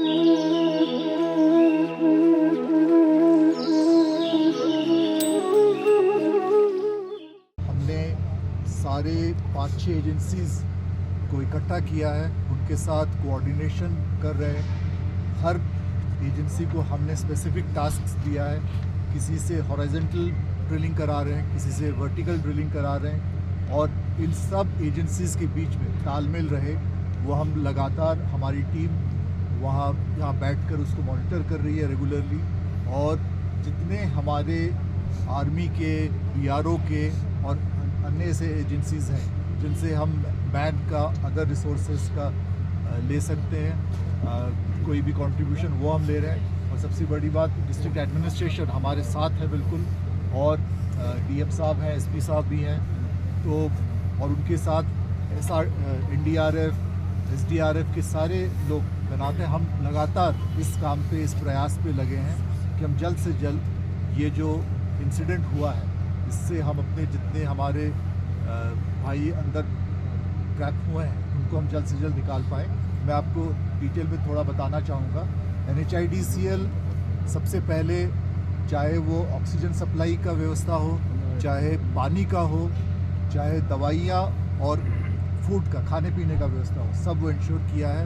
हमने सारे 5-6 एजेंसीज़ को इकट्ठा किया है, उनके साथ कोऑर्डिनेशन कर रहे हैं। हर एजेंसी को हमने स्पेसिफिक टास्क्स दिया है, किसी से हॉरिजॉन्टल ड्रिलिंग करा रहे हैं, किसी से वर्टिकल ड्रिलिंग करा रहे हैं, और इन सब एजेंसीज़ के बीच में तालमेल रहे वो हम लगातार हमारी टीम यहाँ बैठकर उसको मॉनिटर कर रही है रेगुलरली। और जितने हमारे आर्मी के, बीआरओ के और अन्य ऐसे एजेंसीज़ हैं जिनसे हम मैन का, अदर रिसोर्सेज का ले सकते हैं, कोई भी कंट्रीब्यूशन वो हम ले रहे हैं। और सबसे बड़ी बात, डिस्ट्रिक्ट एडमिनिस्ट्रेशन हमारे साथ है बिल्कुल, और डीएम साहब हैं, एसपी साहब भी हैं, तो और उनके साथ एनडीआरएफ, एसडीआरएफ के सारे लोग तैनात हैं। हम लगातार इस काम पे, इस प्रयास पे लगे हैं कि हम जल्द से जल्द ये जो इंसिडेंट हुआ है इससे हम अपने जितने हमारे भाई अंदर ट्रैप हुए हैं उनको हम जल्द से जल्द निकाल पाएँ। मैं आपको डिटेल में थोड़ा बताना चाहूँगा। NHIDCL सबसे पहले, चाहे वो ऑक्सीजन सप्लाई का व्यवस्था हो, चाहे पानी का हो, चाहे दवाइयाँ और फूड का, खाने पीने का व्यवस्था हो, सब वो इंश्योर किया है।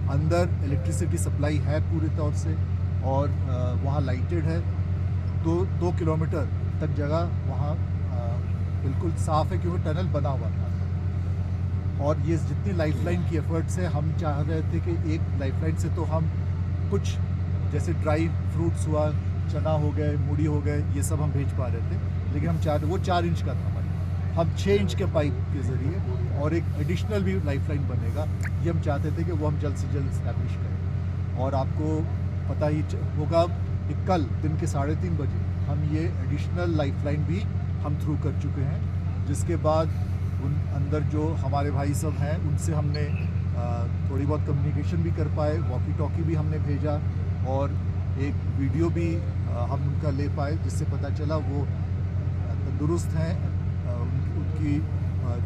अंदर इलेक्ट्रिसिटी सप्लाई है पूरी तौर से, और वहाँ लाइटेड है। 2 किलोमीटर तक जगह वहाँ बिल्कुल साफ़ है, क्योंकि टनल बना हुआ था। और ये जितनी लाइफलाइन की एफर्ट्स है, हम चाह रहे थे कि एक लाइफलाइन से तो हम कुछ, जैसे ड्राई फ्रूट्स हुआ, चना हो गए, मूढ़ी हो गए, ये सब हम भेज पा रहे थे। लेकिन हम वो 4 इंच का था, हम 6 इंच के पाइप के ज़रिए, और एक एडिशनल भी लाइफलाइन बनेगा, ये हम चाहते थे कि वो हम जल्द से जल्द इस्टेब्लिश करें। और आपको पता ही होगा कि कल दिन के 3:30 बजे हम ये एडिशनल लाइफलाइन भी हम थ्रू कर चुके हैं, जिसके बाद उन अंदर जो हमारे भाई सब हैं उनसे हमने थोड़ी बहुत कम्युनिकेशन भी कर पाए, वॉकी टॉकी भी हमने भेजा, और एक वीडियो भी हम उनका ले पाए, जिससे पता चला वो तंदुरुस्त हैं, उनकी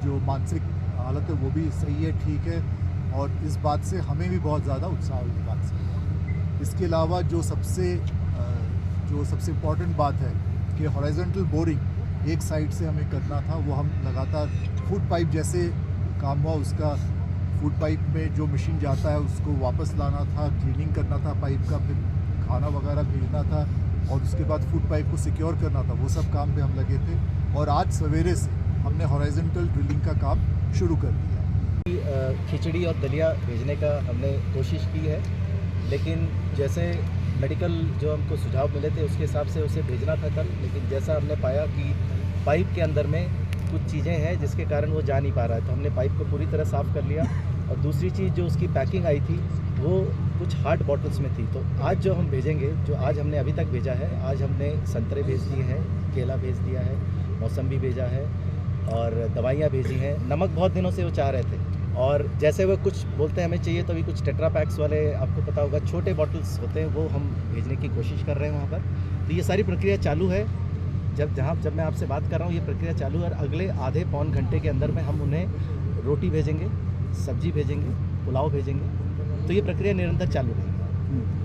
जो मानसिक हालत है वो भी सही है, ठीक है। और इस बात से हमें भी बहुत ज़्यादा उत्साह है इस बात से। इसके अलावा जो सबसे इम्पॉर्टेंट बात है कि हॉरिजॉन्टल बोरिंग एक साइड से हमें करना था, वो हम लगातार फूड पाइप जैसे काम हुआ, उसका फूड पाइप में जो मशीन जाता है उसको वापस लाना था, क्लीनिंग करना था पाइप का, फिर खाना वगैरह भेजना था, और उसके बाद फूड पाइप को सिक्योर करना था। वो सब काम पे हम लगे थे, और आज सवेरे से हमने हॉरिजॉन्टल ड्रिलिंग का काम शुरू कर दिया। खिचड़ी और दलिया भेजने का हमने कोशिश की है, लेकिन जैसे मेडिकल जो हमको सुझाव मिले थे उसके हिसाब से उसे भेजना था कल, लेकिन जैसा हमने पाया कि पाइप के अंदर में कुछ चीज़ें हैं जिसके कारण वो जा नहीं पा रहा है, तो हमने पाइप को पूरी तरह साफ़ कर लिया। और दूसरी चीज़ जो उसकी पैकिंग आई थी वो कुछ हार्ड बॉटल्स में थी, तो आज जो हम भेजेंगे, जो आज हमने अभी तक भेजा है, आज हमने संतरे भेज दिए हैं, केला भेज दिया है, मौसम्बी भेजा है, और दवाइयाँ भेजी हैं। नमक बहुत दिनों से वो चाह रहे थे, और जैसे वो कुछ बोलते हैं हमें चाहिए, तो अभी कुछ टेट्रा पैक्स वाले, आपको पता होगा छोटे बॉटल्स होते हैं, वो हम भेजने की कोशिश कर रहे हैं वहाँ पर। तो ये सारी प्रक्रिया चालू है। जब मैं आपसे बात कर रहा हूँ, ये प्रक्रिया चालू है, और अगले आधे पौन घंटे के अंदर में हम उन्हें रोटी भेजेंगे, सब्जी भेजेंगे, पुलाव भेजेंगे। तो ये प्रक्रिया निरंतर चालू रहेगी।